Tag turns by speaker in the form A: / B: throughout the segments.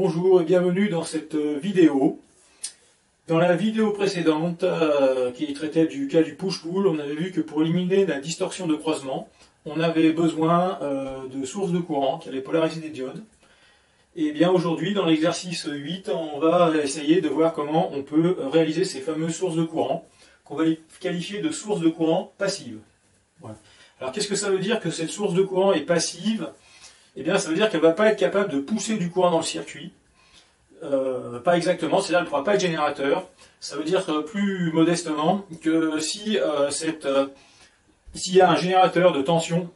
A: Bonjour et bienvenue dans cette vidéo. Dans la vidéo précédente, qui traitait du cas du push-pull, on avait vu que pour éliminer la distorsion de croisement, on avait besoin de sources de courant qui allaient polariser des diodes. Et bien aujourd'hui, dans l'exercice 8, on va essayer de voir comment on peut réaliser ces fameuses sources de courant, qu'on va qualifier de sources de courant passives. Voilà. Alors qu'est-ce que ça veut dire que cette source de courant est passive? Eh bien ça veut dire qu'elle ne va pas être capable de pousser du courant dans le circuit. Pas exactement, c'est-à-dire qu'elle ne pourra pas être générateur. Ça veut dire plus modestement que si s'il y a un générateur de tension,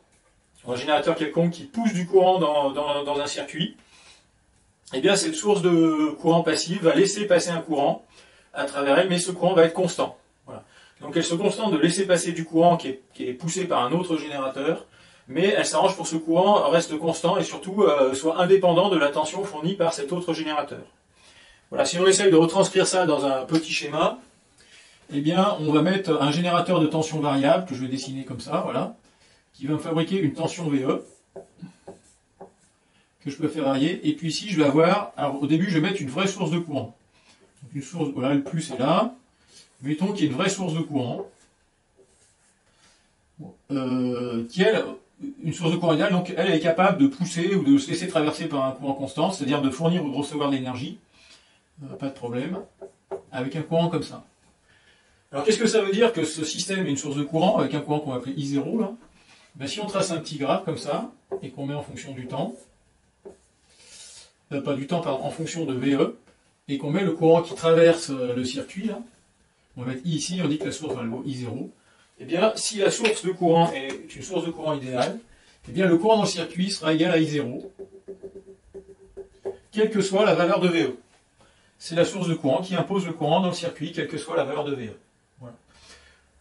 A: un générateur quelconque qui pousse du courant dans un circuit, eh bien cette source de courant passive va laisser passer un courant à travers elle, mais ce courant va être constant. Voilà. Donc elle se contente de laisser passer du courant qui est poussé par un autre générateur, mais elle s'arrange pour que ce courant reste constant et surtout soit indépendant de la tension fournie par cet autre générateur. Voilà, si on essaye de retranscrire ça dans un petit schéma, eh bien on va mettre un générateur de tension variable, que je vais dessiner comme ça, voilà, qui va me fabriquer une tension VE, que je peux faire varier, et puis ici je vais avoir, alors au début je vais mettre une vraie source de courant. Donc une source, voilà, le plus est là, mettons qu'il y ait une vraie source de courant, qui elle, une source de courant idéale, donc elle est capable de pousser ou de se laisser traverser par un courant constant, c'est-à-dire de fournir ou de recevoir de l'énergie, pas de problème, avec un courant comme ça. Alors qu'est-ce que ça veut dire que ce système est une source de courant, avec un courant qu'on va appeler I0 là? Ben, si on trace un petit graphe comme ça, et qu'on met en fonction du temps, pas du temps, pardon, en fonction de VE, et qu'on met le courant qui traverse le circuit, là, on va mettre I ici, on dit que la source va le I0, eh bien, si la source de courant est une source de courant idéale, eh bien, le courant dans le circuit sera égal à I0, quelle que soit la valeur de VE. C'est la source de courant qui impose le courant dans le circuit, quelle que soit la valeur de VE. Voilà.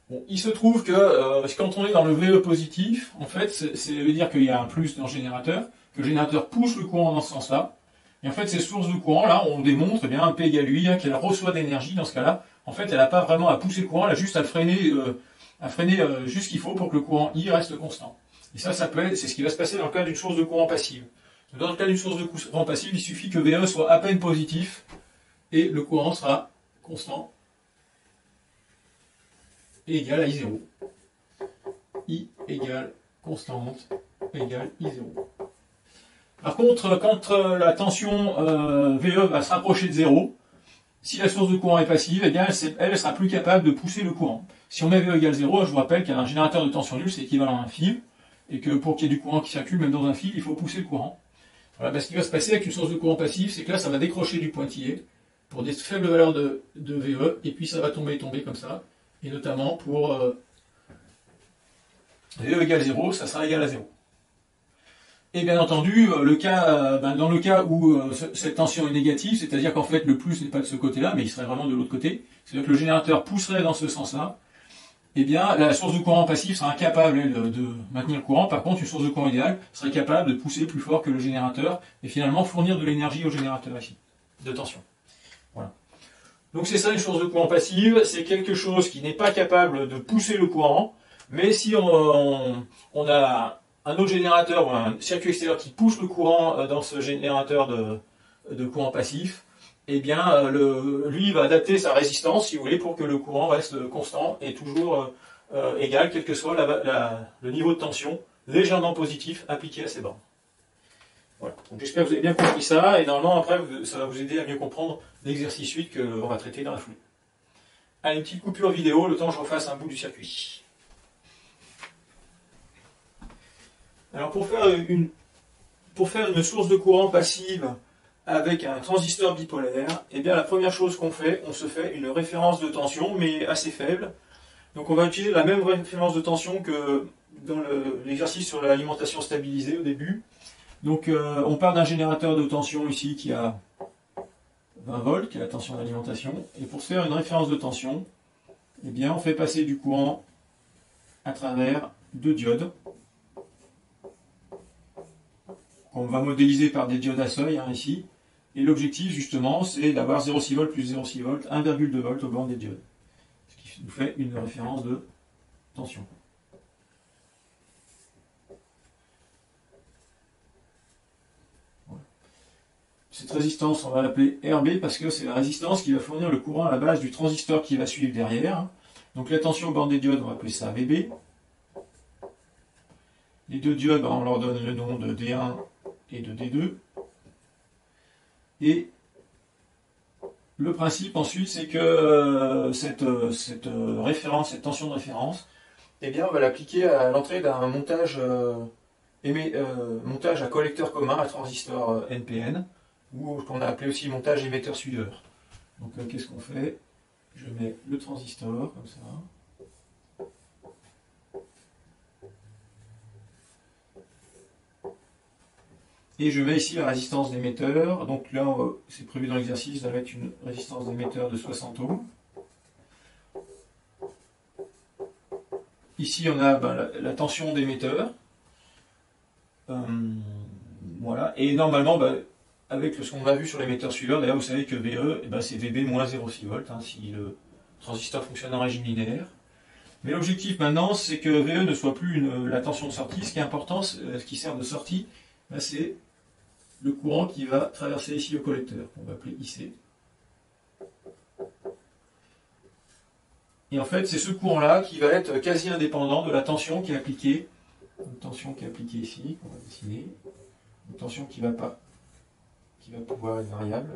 A: Bon, il se trouve que quand on est dans le VE positif, en fait, ça veut dire qu'il y a un plus dans le générateur, que le générateur pousse le courant dans ce sens-là, et en fait, ces sources de courant, là, on démontre, eh bien, P égale UI, qu'elle reçoit d'énergie dans ce cas-là. En fait, elle n'a pas vraiment à pousser le courant, elle a juste à freiner juste ce qu'il faut pour que le courant I reste constant. Et ça peut être, c'est ce qui va se passer dans le cas d'une source de courant passive. Dans le cas d'une source de courant passive, il suffit que VE soit à peine positif, et le courant sera constant, et égal à I0. I égale constante, égale I0. Par contre, quand la tension VE va se rapprocher de 0, si la source de courant est passive, eh bien, elle sera plus capable de pousser le courant. Si on met VE égale 0, je vous rappelle qu'un générateur de tension nulle, c'est équivalent à un fil, et que pour qu'il y ait du courant qui circule, même dans un fil, il faut pousser le courant. Voilà, ben, ce qui va se passer avec une source de courant passive, c'est que là, ça va décrocher du pointillé pour des faibles valeurs de VE, et puis ça va tomber comme ça, et notamment pour VE égale 0, ça sera égal à 0. Et bien entendu, dans le cas où cette tension est négative, c'est-à-dire qu'en fait le plus n'est pas de ce côté-là, mais il serait vraiment de l'autre côté, c'est-à-dire que le générateur pousserait dans ce sens-là, eh bien la source de courant passif sera incapable elle, de maintenir le courant. Par contre, une source de courant idéale serait capable de pousser plus fort que le générateur et finalement fournir de l'énergie au générateur ici, de tension. Voilà. Donc c'est ça une source de courant passive, c'est quelque chose qui n'est pas capable de pousser le courant, mais si on a un autre générateur ou un circuit extérieur qui pousse le courant dans ce générateur de courant passif, eh bien lui va adapter sa résistance, si vous voulez, pour que le courant reste constant et toujours égal, quel que soit le niveau de tension légèrement positif appliqué à ces bornes. Voilà. Donc j'espère que vous avez bien compris ça, et normalement après ça va vous aider à mieux comprendre l'exercice 8 qu'on va traiter dans la foulée. Allez, une petite coupure vidéo, le temps que je refasse un bout du circuit. Alors pour faire une source de courant passive avec un transistor bipolaire, eh bien la première chose qu'on fait, on se fait une référence de tension, mais assez faible. Donc on va utiliser la même référence de tension que dans l'exercice sur l'alimentation stabilisée au début. Donc on part d'un générateur de tension ici qui a 20 volts, qui est la tension d'alimentation, et pour se faire une référence de tension, eh bien on fait passer du courant à travers deux diodes, qu'on va modéliser par des diodes à seuil ici, et l'objectif justement c'est d'avoir 0,6 volts plus 0,6 volts, 1,2 volts au bord des diodes, ce qui nous fait une référence de tension. Cette résistance, on va l'appeler RB parce que c'est la résistance qui va fournir le courant à la base du transistor qui va suivre derrière. Donc la tension aux bornes des diodes, on va appeler ça VB. Les deux diodes, on leur donne le nom de D1 et de D2. Et le principe ensuite, c'est que cette référence, cette tension de référence, eh bien, on va l'appliquer à l'entrée d'un montage, montage à collecteur commun à transistor NPN, ou qu'on a appelé aussi montage émetteur-suiveur. Donc qu'est-ce qu'on fait? Je mets le transistor comme ça. Et je mets ici la résistance d'émetteur. Donc là, c'est prévu dans l'exercice de mettre une résistance d'émetteur de 60 ohms. Ici, on a la tension d'émetteur. Voilà. Et normalement, avec ce qu'on a vu sur l'émetteur suiveur, d'ailleurs, vous savez que VE, c'est VB moins 0,6 volts, hein, si le transistor fonctionne en régime linéaire. Mais l'objectif maintenant, c'est que VE ne soit plus la tension de sortie. Ce qui est important, ce qui sert de sortie, c'est le courant qui va traverser ici le collecteur, qu'on va appeler IC. Et en fait, c'est ce courant-là qui va être quasi indépendant de la tension qui est appliquée. Une tension qui est appliquée ici, qu'on va dessiner. Une tension qui va pouvoir être variable.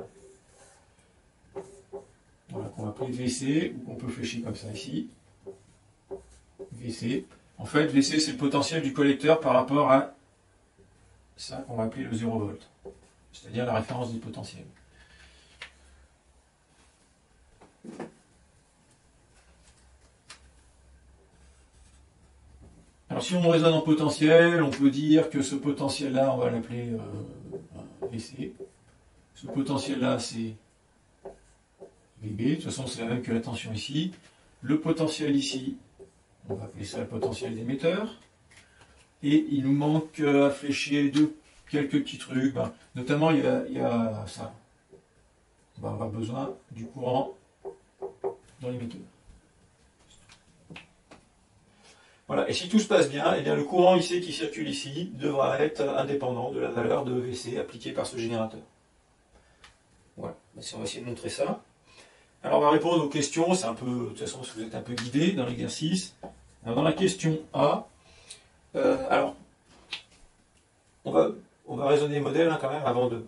A: Voilà, qu'on va appeler VC, ou qu'on peut fléchir comme ça ici. VC. En fait, VC, c'est le potentiel du collecteur par rapport à ça qu'on va appeler le 0 volt, c'est-à-dire la référence du potentiel. Alors si on raisonne en potentiel, on peut dire que ce potentiel-là, on va l'appeler VC. Ce potentiel-là, c'est VB. De toute façon, c'est la même que la tension ici. Le potentiel ici, on va appeler ça le potentiel d'émetteur. Et il nous manque à flécher quelques petits trucs. Notamment, il y a ça. On va avoir besoin du courant dans l'émetteur. Voilà. Et si tout se passe bien, eh bien, le courant IC qui circule ici devra être indépendant de la valeur de VC appliquée par ce générateur. Voilà. On va essayer de montrer ça. Alors, on va répondre aux questions. C'est un peu, de toute façon, vous êtes un peu guidé dans l'exercice. Dans la question A, alors, on va raisonner modèle quand même avant de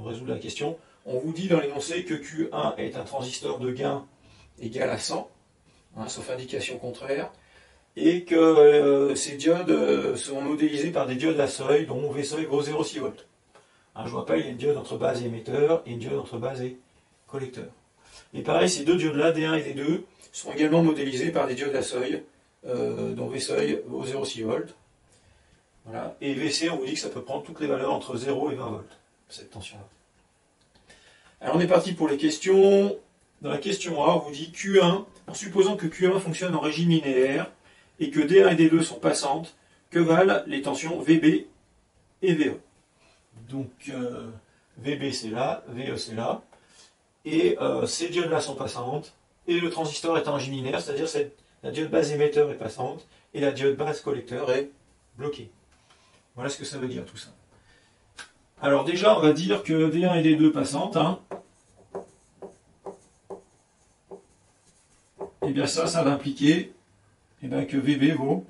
A: résoudre la question. On vous dit dans l'énoncé que Q1 est un transistor de gain égal à 100, hein, sauf indication contraire, et que ces diodes sont modélisées par des diodes à seuil dont V seuil vaut 0,6 volts. Hein, je vous rappelle, il y a une diode entre base et émetteur et une diode entre base et collecteur. Et pareil, ces deux diodes-là, D1 et D2, sont également modélisées par des diodes à seuil dont V seuil vaut 0,6 volts. Voilà. Et VC, on vous dit que ça peut prendre toutes les valeurs entre 0 et 20 volts, cette tension-là. Alors on est parti pour les questions. Dans la question A, on vous dit Q1, en supposant que Q1 fonctionne en régime linéaire et que D1 et D2 sont passantes, que valent les tensions VB et VE? Donc VB c'est là, VE c'est là, et ces diodes-là sont passantes, et le transistor est en régime linéaire, c'est-à-dire la diode base émetteur est passante, et la diode base collecteur est bloquée. Voilà ce que ça veut dire tout ça. Alors déjà, on va dire que D1 et D2 passantes, hein, et bien ça va impliquer que VB vaut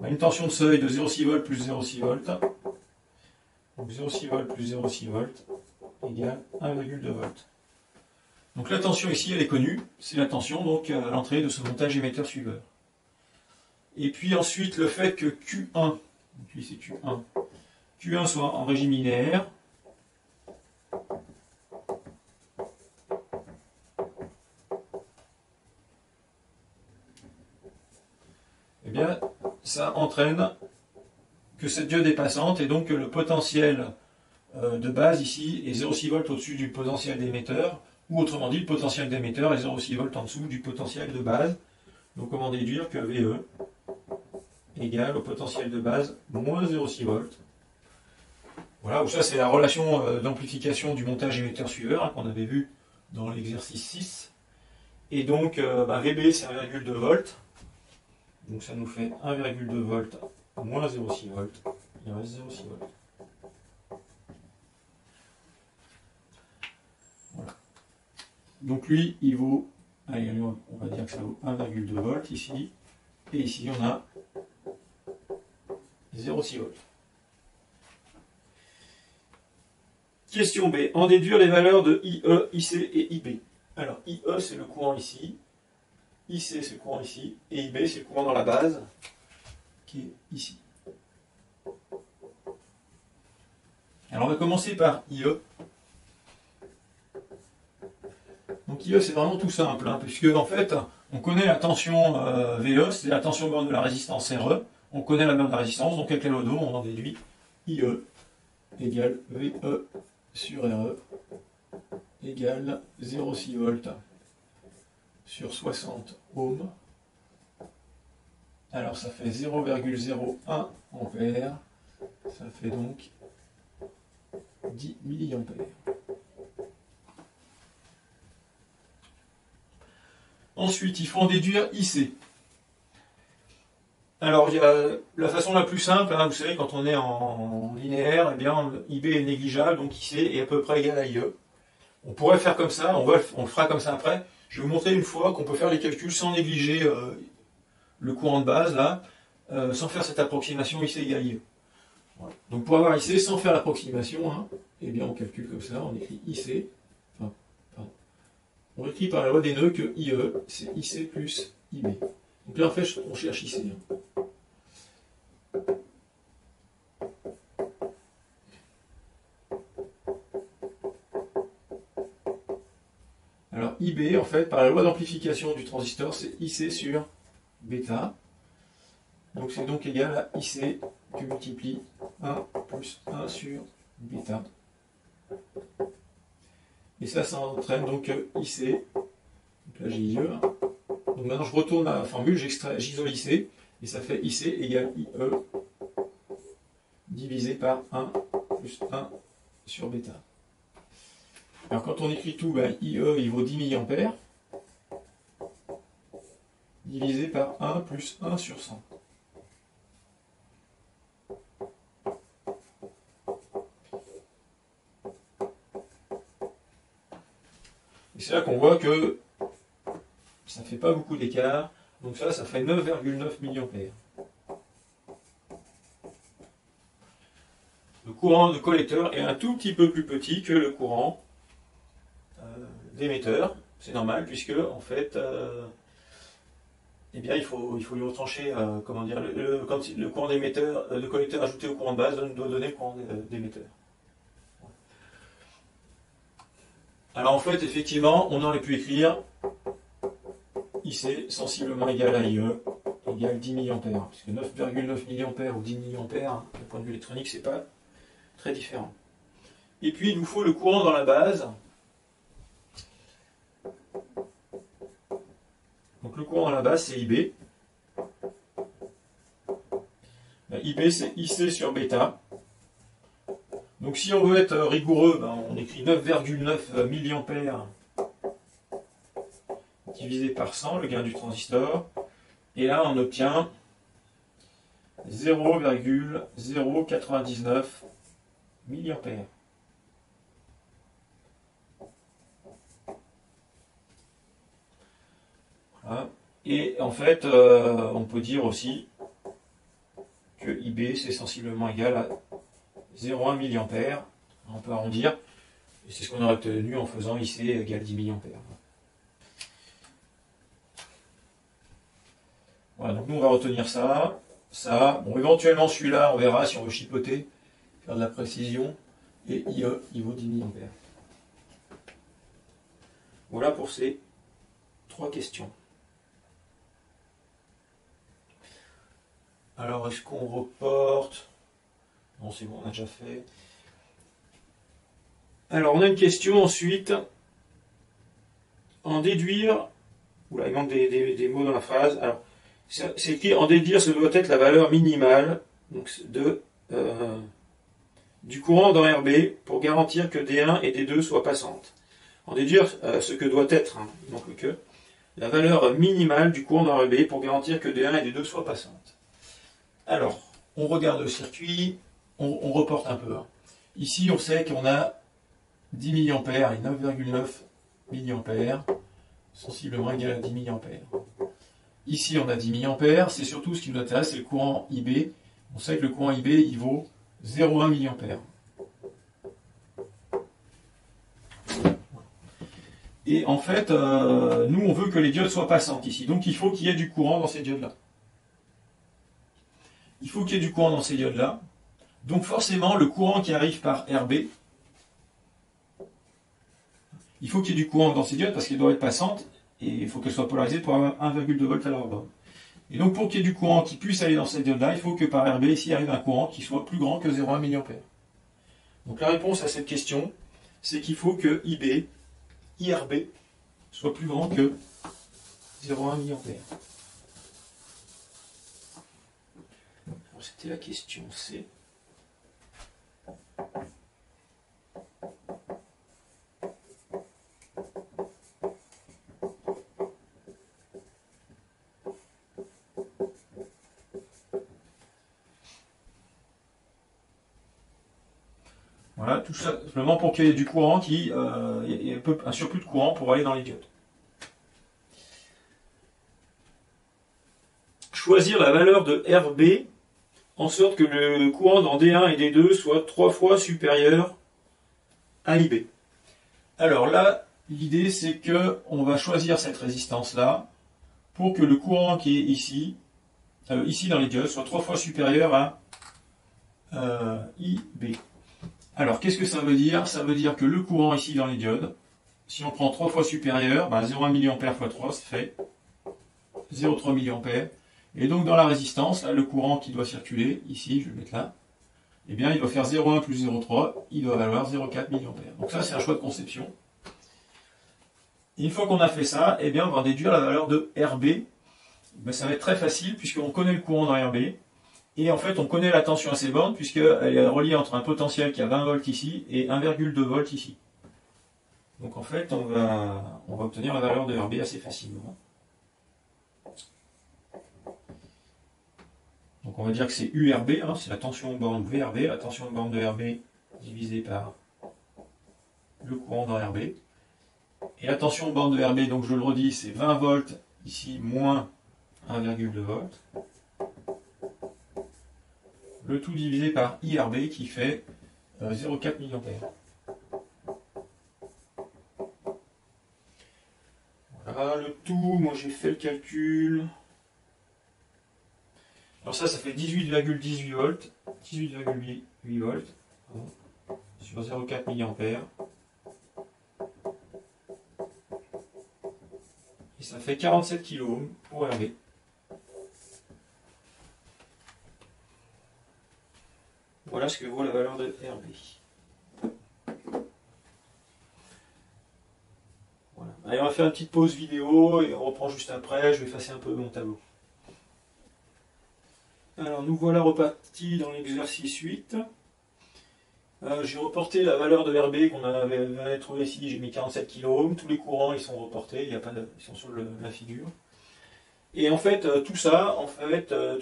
A: une tension de seuil de 0,6 volts plus 0,6 volts. Donc 0,6 volts plus 0,6 volts égale 1,2 volts. Donc la tension ici, elle est connue, c'est la tension donc à l'entrée de ce montage émetteur suiveur. Et puis ensuite, le fait que Q1, donc lui c'est Q1 soit en régime linéaire, eh bien, ça entraîne que cette diode est passante et donc que le potentiel de base ici est 0,6 volts au-dessus du potentiel d'émetteur, ou autrement dit, le potentiel d'émetteur est 0,6 volts en dessous du potentiel de base. Donc comment déduire que VE égale au potentiel de base moins 0,6 volts. Voilà, ou ça c'est la relation d'amplification du montage émetteur-suiveur hein, qu'on avait vu dans l'exercice 6. Et donc VB c'est 1,2 volts. Donc ça nous fait 1,2 volts moins 0,6 volts. Il reste 0,6 volts. Donc lui, il vaut, allez, on va dire que ça vaut 1,2 volts ici. Et ici, on a 0,6 volts. Question B. En déduire les valeurs de IE, IC et IB. Alors, IE, c'est le courant ici. IC, c'est le courant ici. Et IB, c'est le courant dans la base, qui est ici. Alors, on va commencer par IE. Donc, IE, c'est vraiment tout simple, hein, puisque, en fait, on connaît la tension VE, c'est la tension borne de la résistance RE. On connaît la borne de la résistance, donc avec la loi d'Ohm, on en déduit IE égale VE sur RE égale 0,6 volts sur 60 ohms. Alors ça fait 0,01 ampères, ça fait donc 10 milliampères. Ensuite, il faut en déduire IC. Alors, il y a la façon la plus simple, hein, vous savez, quand on est en linéaire, eh bien, IB est négligeable, donc IC est à peu près égal à IE. On pourrait faire comme ça, on le fera comme ça après. Je vais vous montrer une fois qu'on peut faire les calculs sans négliger le courant de base, là, sans faire cette approximation IC égale IE. Voilà. Donc, pour avoir IC, sans faire l'approximation, hein, eh bien, on calcule comme ça, on écrit IC, enfin, pardon. On écrit par la loi des nœuds que IE, c'est IC plus IB. Donc là, en fait, on cherche IC. Hein. Alors IB, en fait, par la loi d'amplification du transistor, c'est IC sur bêta. Donc c'est donc égal à IC que multiplie 1 plus 1 sur bêta. Et ça entraîne donc IC. Donc là j'ai IE. Donc maintenant je retourne la formule, j'isole IC. Et ça fait IC égale IE divisé par 1 plus 1 sur bêta. Alors quand on écrit tout, ben, IE il vaut 10 milliampères divisé par 1 plus 1 sur 100. Et c'est là qu'on voit que ça ne fait pas beaucoup d'écart. Donc ça fait 9,9 milliampères. Le courant de collecteur est un tout petit peu plus petit que le courant d'émetteur. C'est normal puisque en fait, eh bien, il faut lui retrancher, comment dire, quand le courant d'émetteur, de collecteur ajouté au courant de base doit donner le courant d'émetteur. Alors en fait, effectivement, on aurait pu écrire IC sensiblement égal à IE égale 10 milliampères, puisque 9,9 milliampères ou 10 milliampères, hein, du point de vue électronique, c'est pas très différent. Et puis il nous faut le courant dans la base. Donc le courant dans la base, c'est IB. IB, c'est IC sur bêta. Donc si on veut être rigoureux, ben, on écrit 9,9 milliampères divisé par 100, le gain du transistor. Et là, on obtient 0,099 milliampères. Voilà. Et en fait, on peut dire aussi que IB, c'est sensiblement égal à 0,1 milliampères. On peut arrondir. Et c'est ce qu'on aurait obtenu en faisant IC égale 10 milliampères. Voilà, donc nous on va retenir ça, ça. Bon, éventuellement celui-là, on verra si on veut chipoter, faire de la précision. Et IE, il vaut 10 milliampères. Voilà pour ces 3 questions. Alors, est-ce qu'on reporte? Non, c'est bon, on a déjà fait. Alors, on a une question ensuite. En déduire. Oula, il manque des mots dans la phrase. Alors, c'est écrit en déduire, ce doit être la valeur minimale donc du courant dans RB pour garantir que D1 et D2 soient passantes. En déduire ce que doit être, hein, donc que la valeur minimale du courant dans RB pour garantir que D1 et D2 soient passantes. Alors, on regarde le circuit, on reporte un peu. Hein. Ici, on sait qu'on a 10 milliampères et 9,9 mA, sensiblement égal à 10 mA. Ici, on a 10 mA, c'est surtout ce qui nous intéresse, c'est le courant IB. On sait que le courant IB, il vaut 0,1 mA. Et en fait, nous, on veut que les diodes soient passantes ici. Donc, il faut qu'il y ait du courant dans ces diodes-là. Il faut qu'il y ait du courant dans ces diodes-là. Donc, forcément, le courant qui arrive par RB, il faut qu'il y ait du courant dans ces diodes parce qu'elles doivent être passantes et il faut qu'elles soient polarisées pour avoir 1,2 volts à leur borne. Et donc, pour qu'il y ait du courant qui puisse aller dans ces diodes-là, il faut que par RB, ici, arrive un courant qui soit plus grand que 0,1 mA. Donc, la réponse à cette question, c'est qu'il faut que IRB soit plus grand que 0,1 mA. C'était la question C. Voilà, tout ça simplement pour qu'il y ait du courant, il y ait un surplus de courant pour aller dans les diodes. Choisir la valeur de RB en sorte que le courant dans D1 et D2 soit 3 fois supérieur à IB. Alors là, l'idée c'est que on va choisir cette résistance-là pour que le courant qui est ici dans les diodes, soit 3 fois supérieur à IB. Alors, qu'est-ce que ça veut dire? Ça veut dire que le courant ici dans les diodes, si on prend 3 fois supérieur, 0,1 mA fois 3, ça fait 0,3 mA. Et donc, dans la résistance, là, le courant qui doit circuler, ici, je vais le mettre là, eh bien, il doit faire 0,1 plus 0,3, il doit valoir 0,4 mA. Donc ça, c'est un choix de conception. Et une fois qu'on a fait ça, eh bien, on va déduire la valeur de RB. Ça va être très facile, puisqu'on connaît le courant dans RB. Et en fait, on connaît la tension à ces bornes, puisqu'elle est reliée entre un potentiel qui a 20 volts ici et 1,2 volts ici. Donc en fait, on va obtenir la valeur de RB assez facilement. Donc on va dire que c'est URB, c'est la tension de borne VRB, la tension de borne de RB divisée par le courant dans RB. Et la tension de borne de RB, donc je le redis, c'est 20 volts ici moins 1,2 volts. Le tout divisé par IRB qui fait 0,4 mA. Voilà le tout, moi j'ai fait le calcul. Alors ça fait 18,18 volts, 18,8 volts sur 0,4 mA. Et ça fait 47 kΩ pour RB. Voilà ce que vaut la valeur de RB. Voilà. Allez, on va faire une petite pause vidéo et on reprend juste après. Je vais effacer un peu mon tableau. Alors, nous voilà repartis dans l'exercice 8. J'ai reporté la valeur de RB qu'on avait trouvé ici. J'ai mis 47 kΩ. Tous les courants ils sont reportés. Ils sont sur la figure. Et en fait, tout ça,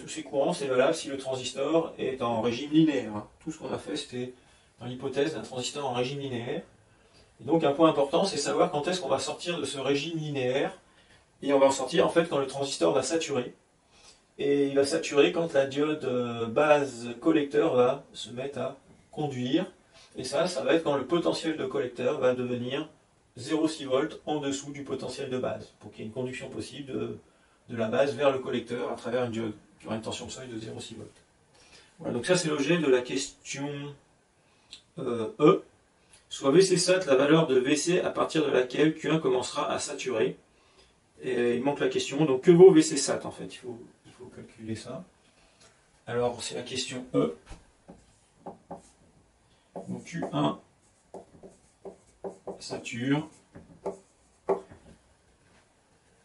A: tous ces courants, c'est valable si le transistor est en régime linéaire. Tout ce qu'on a fait, c'était dans l'hypothèse d'un transistor en régime linéaire. Et donc, un point important, c'est savoir quand est-ce qu'on va sortir de ce régime linéaire. Et on va en sortir, en fait, quand le transistor va saturer. Et il va saturer quand la diode base collecteur va se mettre à conduire. Et ça va être quand le potentiel de collecteur va devenir 0,6 volts en dessous du potentiel de base, pour qu'il y ait une conduction possible de la base vers le collecteur à travers une diode qui aura une tension de seuil de 0,6 volts. Voilà, donc ça c'est l'objet de la question E. Soit VC7 la valeur de VC à partir de laquelle Q1 commencera à saturer. Et il manque la question, donc que vaut VC7 en fait, il faut calculer ça. Alors c'est la question E. Donc Q1 sature.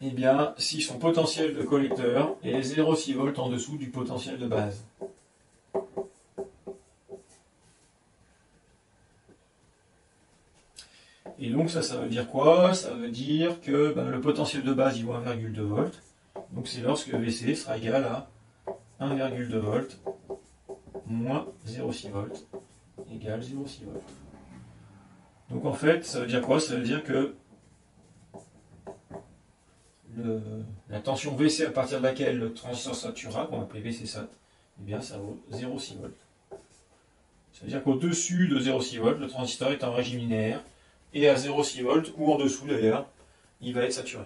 A: Eh bien, si son potentiel de collecteur est 0,6 volts en dessous du potentiel de base. Et donc ça veut dire quoi? Ça veut dire que le potentiel de base il vaut 1,2 volts. Donc c'est lorsque VC sera égal à 1,2 volts moins 0,6 volts égale 0,6 volts. Donc en fait, ça veut dire quoi? Ça veut dire que la tension VC à partir de laquelle le transistor saturera, qu'on va appeler VC sat, eh bien ça vaut 0,6 volts. Ça veut dire qu'au-dessus de 0,6 volts, le transistor est en régime linéaire, et à 0,6 volts, ou en dessous d'ailleurs, il va être saturé.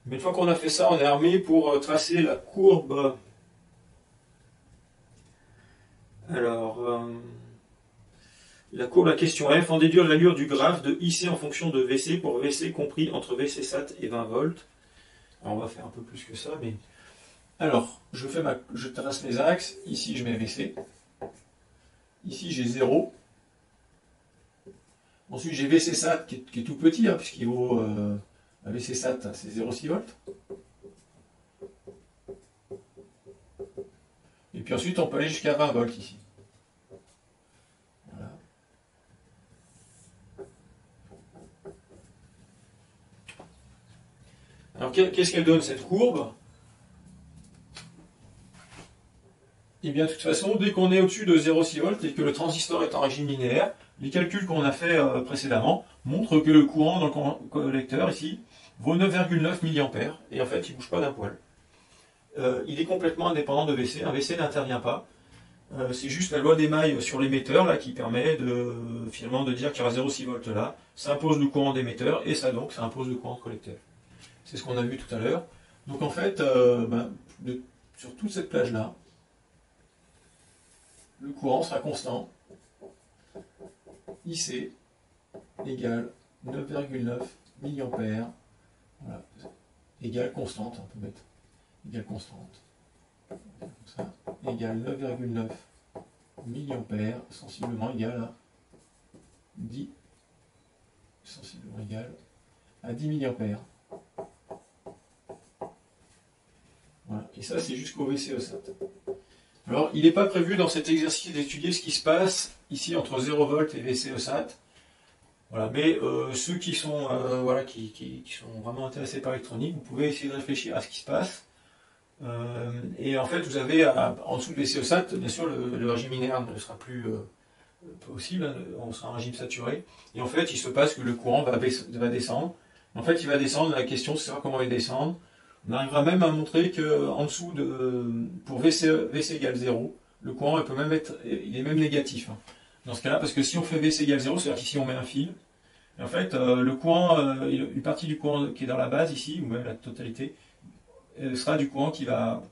A: Mais une fois qu'on a fait ça, on est armé pour tracer la courbe. Alors, la courbe à question F, en déduire l'allure du graphe de IC en fonction de VC pour VC compris entre VC sat et 20 volts. Alors, on va faire un peu plus que ça, mais... Alors, je trace mes axes. Ici, je mets VC. Ici, j'ai 0. Ensuite, j'ai VC sat qui est tout petit, hein, puisqu'il vaut... VC sat, c'est 0,6 volts. Et puis ensuite, on peut aller jusqu'à 20 volts ici. Voilà. Alors, qu'est-ce qu'elle donne cette courbe? Et bien, de toute façon, dès qu'on est au-dessus de 0,6 volts et que le transistor est en régime linéaire, les calculs qu'on a fait précédemment montrent que le courant dans le collecteur, ici, vaut 9,9 mA, et en fait, il ne bouge pas d'un poil. Il est complètement indépendant de VC. Un VC n'intervient pas. C'est juste la loi d'émail sur l'émetteur là qui permet finalement de dire qu'il y aura 0,6 volts là. Ça impose le courant d'émetteur et ça impose le courant de collecteur. C'est ce qu'on a vu tout à l'heure. Donc en fait, sur toute cette plage là, le courant sera constant. IC égale 9,9 mA. Voilà. Égale constante, on peut mettre. Égale constante. Comme ça. Égale 9,9 mA, sensiblement égal à 10. Sensiblement égal à 10 mA. Voilà. Et ça, c'est jusqu'au VCE-SAT. Alors, il n'est pas prévu dans cet exercice d'étudier ce qui se passe ici entre 0 volts et VCE-SAT. Voilà, mais ceux qui sont, qui sont vraiment intéressés par l'électronique, vous pouvez essayer de réfléchir à ce qui se passe. Et en fait, vous avez en dessous de VCE-SAT, bien sûr, le régime linéaire ne sera plus possible, hein, on sera en régime saturé. Et en fait, il se passe que le courant va descendre. En fait, il va descendre, la question c'est de savoir comment il descend. On arrivera même à montrer qu'en dessous pour VC égale 0, le courant il est même négatif. Hein. Dans ce cas-là, parce que si on fait VC égale 0, c'est-à-dire qu'ici on met un fil, et en fait, le courant, une partie du courant qui est dans la base ici, ou même la totalité, sera du courant qui va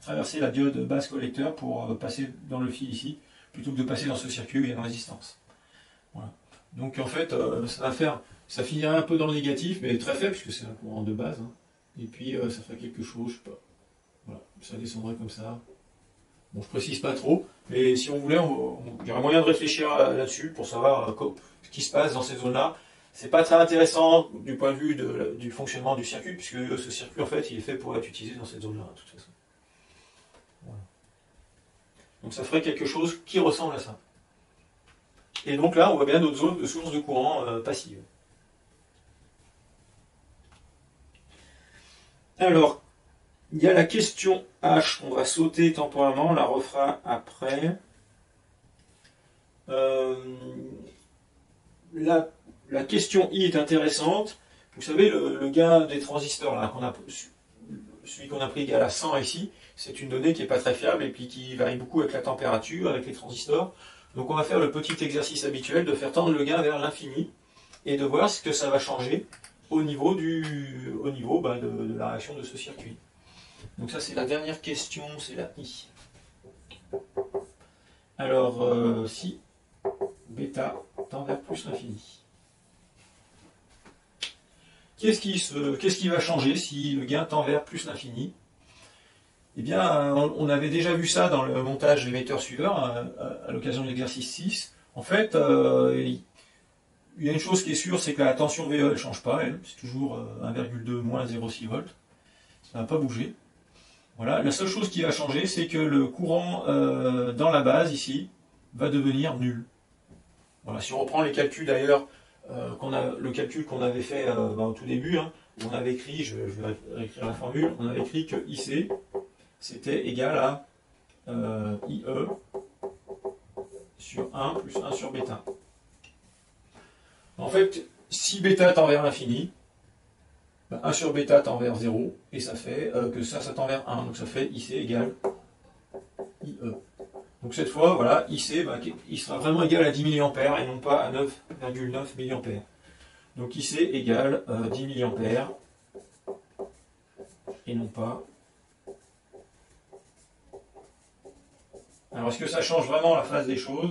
A: traverser la diode base collecteur pour passer dans le fil ici, plutôt que de passer dans ce circuit où il y a une résistance. Voilà. Donc en fait, ça finira un peu dans le négatif, mais très faible, puisque c'est un courant de base. Hein. Et puis ça ferait quelque chose, je sais pas. Voilà, ça descendrait comme ça. Bon, je précise pas trop, mais si on voulait, il y aurait moyen de réfléchir là-dessus pour savoir ce qui se passe dans cette zone-là. C'est pas très intéressant du point de vue du fonctionnement du circuit, puisque ce circuit, en fait, il est fait pour être utilisé dans cette zone-là, de toute façon. Voilà. Donc ça ferait quelque chose qui ressemble à ça. Et donc là, on voit bien notre zone de source de courant passive. Alors, il y a la question H, on va sauter temporairement, on la refera après. La question I est intéressante. Vous savez, le gain des transistors, là, celui qu'on a pris égal à 100 ici, c'est une donnée qui n'est pas très fiable et puis qui varie beaucoup avec la température, avec les transistors. Donc on va faire le petit exercice habituel de faire tendre le gain vers l'infini et de voir ce que ça va changer au niveau de la réaction de ce circuit. Donc ça c'est la dernière question, c'est la I. Alors si bêta tend vers plus l'infini. Qu'est-ce qui va changer si le gain tend vers plus l'infini? Eh bien, on avait déjà vu ça dans le montage d'émetteurs suiveurs, à l'occasion de l'exercice 6. En fait, il y a une chose qui est sûre, c'est que la tension VE ne change pas, c'est toujours 1,2 moins 0,6 volts. Ça n'a pas bougé. Voilà. La seule chose qui va changer, c'est que le courant dans la base, ici, va devenir nul. Voilà. Si on reprend les calculs d'ailleurs, le calcul qu'on avait fait au tout début, hein, on avait écrit, je vais réécrire la formule, on avait écrit que IC, c'était égal à IE sur 1 plus 1 sur bêta. En fait, si bêta tend vers l'infini, 1 sur bêta tend vers 0, et ça fait que ça tend vers 1. Donc ça fait IC égale IE. Donc cette fois, voilà, IC, il sera vraiment égal à 10 mA et non pas à 9,9 mA. Donc IC égale 10 mA et non pas... Alors est-ce que ça change vraiment la phase des choses?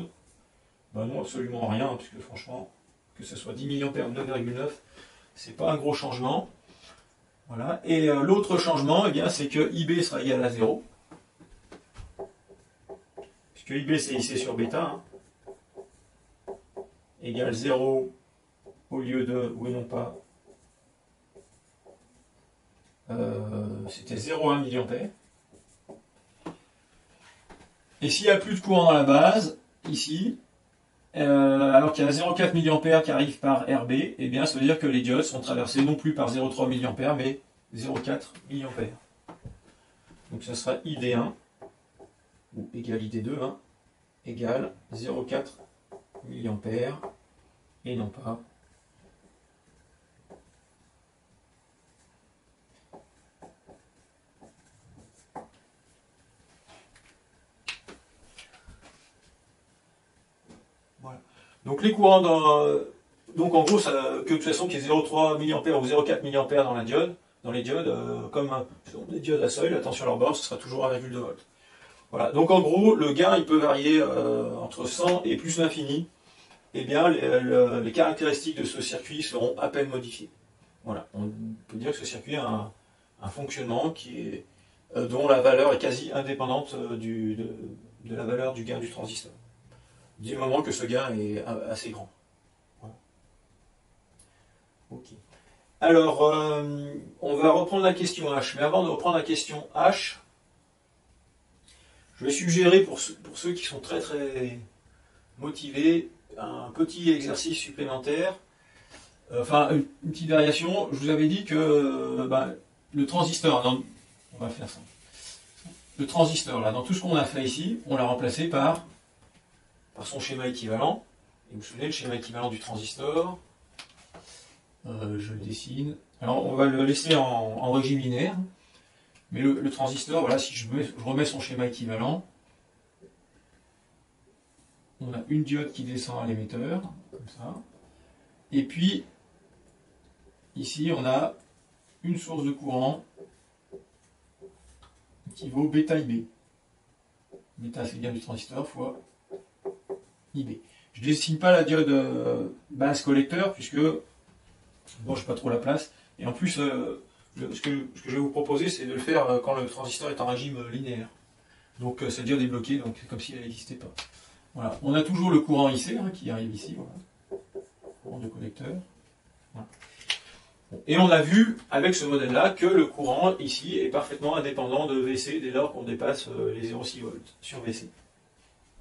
A: Ben non, absolument rien, puisque franchement, que ce soit 10 mA ou 9,9, c'est pas un gros changement. Voilà. Et l'autre changement, eh bien, c'est que IB sera égal à 0. Puisque IB c'est IC sur bêta. Hein, égale 0 au lieu de, ou non pas, c'était 0,1 mA. Et s'il n'y a plus de courant dans la base, ici, alors qu'il y a 0,4 mA qui arrive par RB, eh bien ça veut dire que les diodes sont traversées non plus par 0,3 mA, mais 0,4 mA. Donc ça sera ID1, ou égal ID2, hein, égale 0,4 mA, et non pas... Voilà. Donc les courants donc en gros, que de toute façon qu'il y ait 0,3 mA ou 0,4 mA dans la diode, dans les diodes, comme des diodes à seuil, la tension sur leur bord, ce sera toujours 1,2 volts. Voilà. Donc en gros, le gain il peut varier entre 100 et plus l'infini. Eh bien, les caractéristiques de ce circuit seront à peine modifiées. Voilà. On peut dire que ce circuit a un fonctionnement qui est, dont la valeur est quasi indépendante de la valeur du gain du transistor. Du moment que ce gain est assez grand. Voilà. Ok. Alors, on va reprendre la question H. Mais avant de reprendre la question H, je vais suggérer pour ceux qui sont très très motivés, un petit exercice supplémentaire. Enfin, une petite variation. Je vous avais dit que le transistor, on va faire ça. Le transistor, là, dans tout ce qu'on a fait ici, on l'a remplacé par son schéma équivalent. Et vous vous souvenez, le schéma équivalent du transistor, je le dessine. Alors, on va le laisser en régime linéaire. Mais le transistor, voilà, si je remets son schéma équivalent, on a une diode qui descend à l'émetteur, comme ça. Et puis, ici, on a une source de courant qui vaut bêta IB. Bêta, c'est le gain du transistor fois IB. Je ne dessine pas la diode base collecteur, puisque bon, je n'ai pas trop la place. Et en plus, ce que je vais vous proposer, c'est de le faire quand le transistor est en régime linéaire. Donc cette diode est bloquée, donc c'est comme si elle n'existait pas. Voilà. On a toujours le courant IC qui arrive ici, voilà. Courant de collecteur. Voilà. Et on a vu avec ce modèle-là que le courant ici est parfaitement indépendant de VC dès lors qu'on dépasse les 0,6 volts sur VC.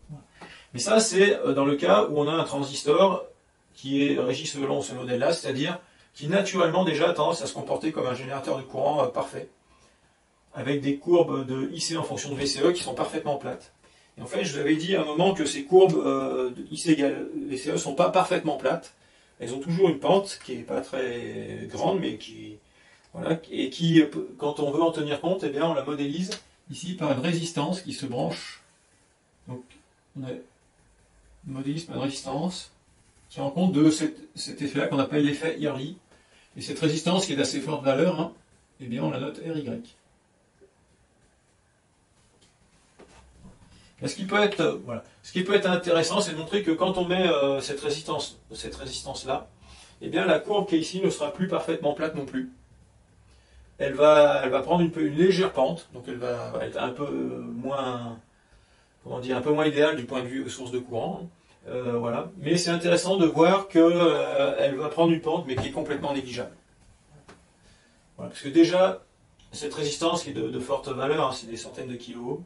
A: Voilà. Mais ça, c'est dans le cas où on a un transistor qui est régi selon ce modèle-là, c'est-à-dire qui naturellement déjà a tendance à se comporter comme un générateur de courant parfait, avec des courbes de IC en fonction de VCE qui sont parfaitement plates. Et en fait, je vous avais dit à un moment que ces courbes de IC égale VCE ne sont pas parfaitement plates. Elles ont toujours une pente qui n'est pas très grande, mais qui, voilà, et qui, quand on veut en tenir compte, eh bien, on la modélise ici par une résistance qui se branche. Donc, on a une modélise par une résistance qui rend compte de cet effet-là qu'on appelle l'effet Early. Et cette résistance qui est d'assez forte valeur, hein, eh bien, on la note RY. Ce qui peut être intéressant, c'est de montrer que quand on met cette résistance-là, eh bien la courbe qui est ici ne sera plus parfaitement plate non plus. Elle va prendre une légère pente, donc elle va être un peu moins, un peu moins idéale du point de vue source de courant. Voilà. Mais c'est intéressant de voir qu'elle va prendre une pente, mais qui est complètement négligeable. Voilà. Parce que déjà, cette résistance qui est de forte valeur, hein, c'est des centaines de kiloohms.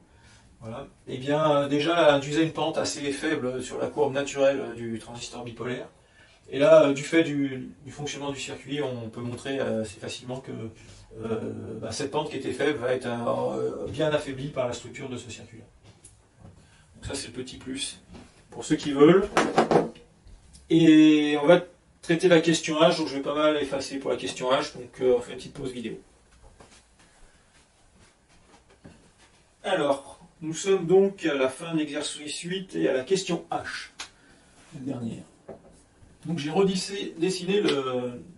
A: Voilà. Et bien déjà elle induisait une pente assez faible sur la courbe naturelle du transistor bipolaire. Et là, du fait du fonctionnement du circuit, on peut montrer assez facilement que cette pente qui était faible va être bien affaiblie par la structure de ce circuit-là. Donc ça c'est le petit plus pour ceux qui veulent. Et on va traiter la question H, donc je vais pas mal effacer pour la question H, donc on fait une petite pause vidéo. Alors, nous sommes donc à la fin de l'exercice 8 et à la question H, la dernière. Donc j'ai redessiné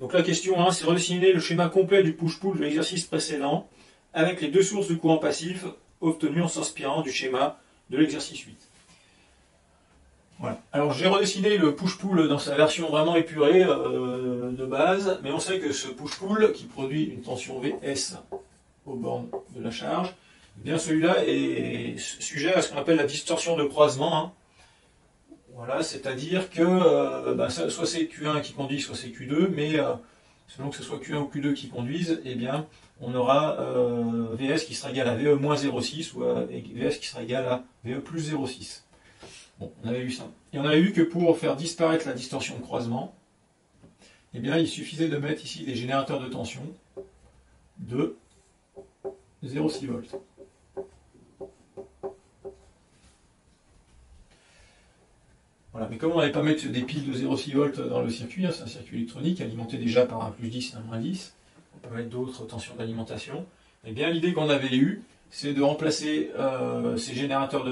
A: donc la question 1, c'est redessiner le schéma complet du push-pull de l'exercice précédent avec les deux sources de courant passif obtenues en s'inspirant du schéma de l'exercice 8. Voilà. Alors j'ai redessiné le push-pull dans sa version vraiment épurée de base, mais on sait que ce push-pull qui produit une tension Vs aux bornes de la charge, eh bien celui-là est sujet à ce qu'on appelle la distorsion de croisement. Hein. Voilà, c'est-à-dire que soit c'est Q1 qui conduit, soit c'est Q2, mais selon que ce soit Q1 ou Q2 qui conduisent, eh bien, on aura Vs qui sera égal à VE moins 0,6 ou Vs qui sera égal à VE plus 0,6. Bon, on avait vu ça. Et on avait vu que pour faire disparaître la distorsion de croisement, eh bien, il suffisait de mettre ici des générateurs de tension de 0,6 volts. Voilà, mais comme on n'allait pas mettre des piles de 0,6 volts dans le circuit, hein, c'est un circuit électronique alimenté déjà par un plus 10 et un moins 10, on peut mettre d'autres tensions d'alimentation, eh bien l'idée qu'on avait eue, c'est de remplacer ces générateurs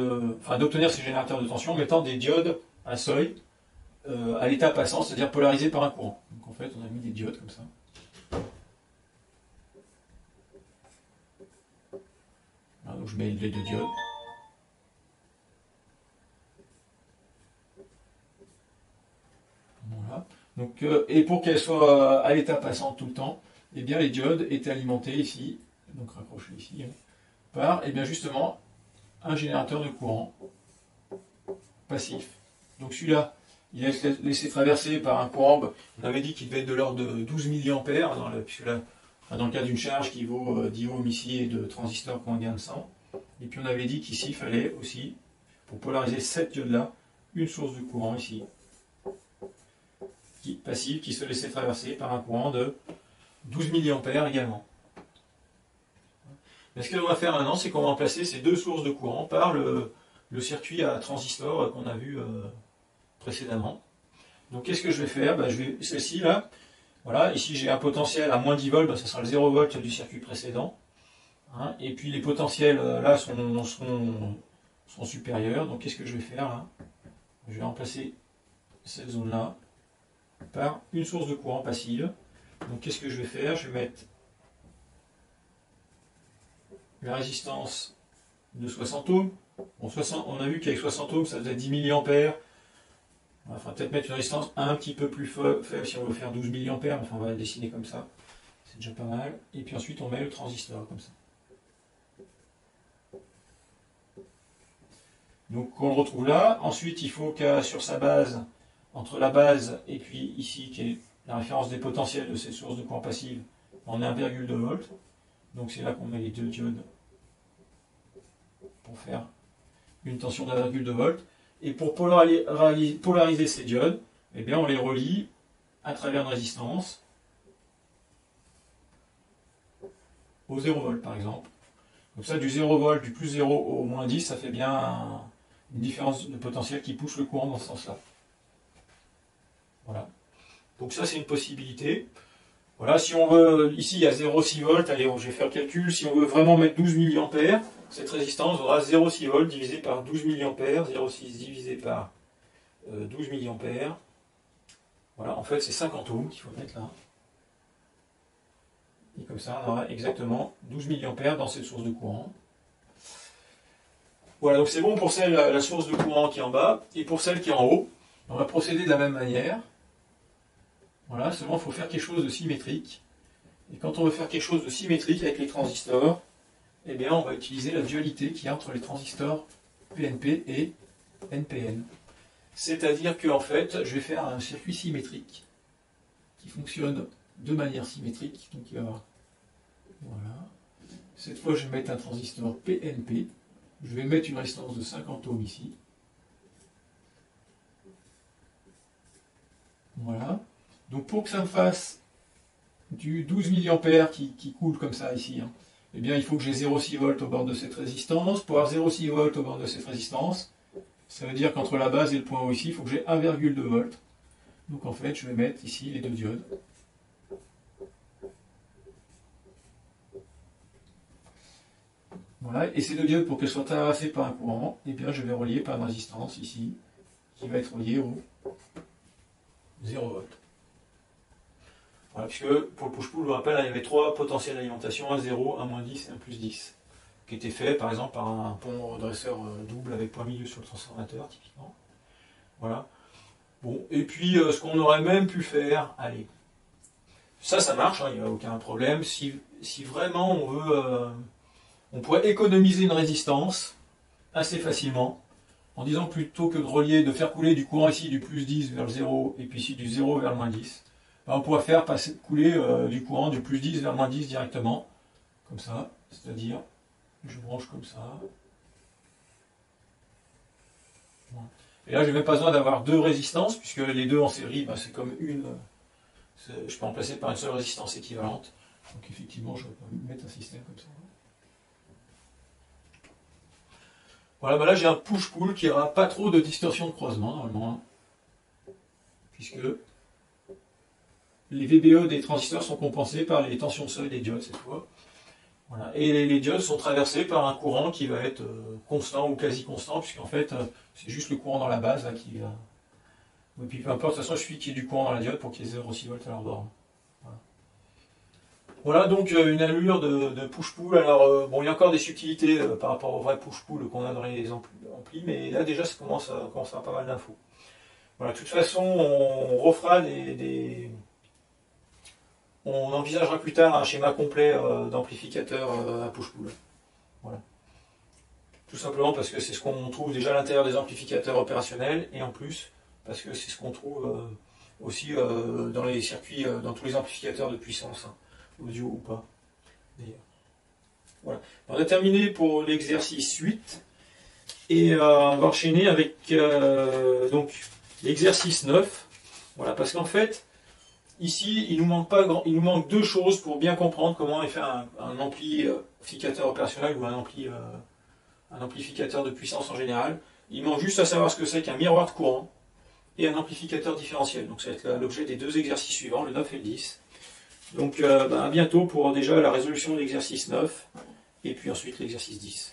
A: d'obtenir ces générateurs de tension en mettant des diodes à seuil à l'état passant, c'est-à-dire polarisés par un courant. Donc en fait, on a mis des diodes comme ça. Voilà, donc je mets les deux diodes. Voilà. Donc, et pour qu'elles soient à l'état passant tout le temps, eh bien les diodes étaient alimentées ici, donc raccrochées ici, hein, par eh bien justement un générateur de courant passif. Donc celui-là, il est laissé traverser par un courant, on avait dit qu'il devait être de l'ordre de 12 mA, puisque là, dans le cas d'une charge qui vaut 10 ohms ici et de transistors qui ont un gain de 100. Et puis on avait dit qu'ici, il fallait aussi, pour polariser cette diode-là, une source de courant ici, passive, qui se laissait traverser par un courant de 12 mA également. Mais ce que l'on va faire maintenant, c'est qu'on va remplacer ces deux sources de courant par le circuit à transistor qu'on a vu précédemment. Donc qu'est-ce que je vais faire? Celle-ci là, voilà, ici j'ai un potentiel à moins 10 volts, ça sera le 0 volt du circuit précédent. Hein, et puis les potentiels là seront supérieurs. Donc qu'est-ce que je vais faire là? Je vais remplacer cette zone là par une source de courant passive. Donc qu'est-ce que je vais faire? Je vais mettre la résistance de 60 ohms. Bon, on a vu qu'avec 60 ohms, ça faisait 10 mA. On va peut-être mettre une résistance un petit peu plus faible si on veut faire 12 mA, mais enfin on va la dessiner comme ça. C'est déjà pas mal. Et puis ensuite on met le transistor comme ça. Donc on le retrouve là. Ensuite il faut qu'à sur sa base, entre la base et puis ici qui est la référence des potentiels de cette source de courant passive, on a 1,2 volts. Donc c'est là qu'on met les deux diodes pour faire une tension d'1,2 volts. Et pour polariser ces diodes, eh bien on les relie à travers une résistance au 0 volt par exemple. Donc ça, du 0 volt, du plus 0 au moins 10, ça fait bien une différence de potentiel qui pousse le courant dans ce sens-là. Voilà. Donc ça, c'est une possibilité. Voilà, si on veut, ici il y a 0,6 volts, allez, je vais faire le calcul, si on veut vraiment mettre 12 mA, cette résistance aura 0,6 volts divisé par 12 mA, 0,6 divisé par 12 mA. Voilà, en fait c'est 50 ohms qu'il faut mettre là. Et comme ça, on aura exactement 12 mA dans cette source de courant. Voilà, donc c'est bon pour la source de courant qui est en bas, et pour celle qui est en haut, on va procéder de la même manière. Voilà, seulement il faut faire quelque chose de symétrique. Et quand on veut faire quelque chose de symétrique avec les transistors, eh bien on va utiliser la dualité qu'il y a entre les transistors PNP et NPN. C'est-à-dire que en fait, je vais faire un circuit symétrique qui fonctionne de manière symétrique. Donc il va y avoir, voilà. Cette fois, je vais mettre un transistor PNP. Je vais mettre une résistance de 50 ohms ici. Voilà. Donc pour que ça me fasse du 12 mA qui coule comme ça ici, hein, eh bien il faut que j'ai 0,6 volts au bord de cette résistance. Pour avoir 0,6 volts au bord de cette résistance, ça veut dire qu'entre la base et le point haut ici, il faut que j'ai 1,2 volts. Donc en fait, je vais mettre ici les deux diodes. Voilà, et ces deux diodes, pour qu'elles soient traversées par un courant, eh bien, je vais relier par une résistance ici, qui va être reliée au 0 volts. Voilà, puisque pour le push-pull, je vous rappelle, il y avait trois potentiels d'alimentation, un 0, un -10 et un +10, qui étaient faits par exemple par un pont redresseur double avec point milieu sur le transformateur, typiquement. Voilà. Bon, et puis ce qu'on aurait même pu faire, allez, ça marche, hein, il n'y a aucun problème. Si vraiment on veut, on pourrait économiser une résistance assez facilement, en disant plutôt que de relier, de faire couler du courant ici du +10 vers le 0, et puis ici du 0 vers le -10, ben on pourrait faire couler du courant du +10 vers le -10 directement, comme ça, c'est-à-dire, je branche comme ça. Voilà. Et là, je n'ai même pas besoin d'avoir deux résistances, puisque les deux en série, ben, c'est comme une. Je peux remplacer par une seule résistance équivalente. Donc effectivement, je vais mettre un système comme ça. Voilà, ben là j'ai un push-pull qui n'aura pas trop de distorsion de croisement, normalement. Puisque les VBE des transistors sont compensés par les tensions de seuil des diodes cette fois. Voilà. Et les diodes sont traversées par un courant qui va être constant ou quasi constant, puisqu'en fait c'est juste le courant dans la base là, qui va. Et puis peu importe, de toute façon il suffit qu'il y ait du courant dans la diode pour qu'il y ait 0,6 volts à leur borne. Voilà donc une allure de push-pull. Alors bon, il y a encore des subtilités par rapport au vrai push-pull qu'on a dans les amplis, mais là déjà ça commence à avoir pas mal d'infos. Voilà, de toute façon on refera on envisagera plus tard un schéma complet d'amplificateur à push-pull. Voilà. Tout simplement parce que c'est ce qu'on trouve déjà à l'intérieur des amplificateurs opérationnels, et en plus parce que c'est ce qu'on trouve aussi dans les circuits, dans tous les amplificateurs de puissance, hein, audio ou pas, d'ailleurs. Voilà. On a terminé pour l'exercice 8, et on va enchaîner avec donc l'exercice 9. Voilà, parce qu'en fait, ici, il nous manque deux choses pour bien comprendre comment est fait un amplificateur opérationnel ou un amplificateur de puissance en général. Il manque juste à savoir ce que c'est qu'un miroir de courant et un amplificateur différentiel. Donc ça va être l'objet des deux exercices suivants, le 9 et le 10. Donc à bientôt pour déjà la résolution de l'exercice 9 et puis ensuite l'exercice 10.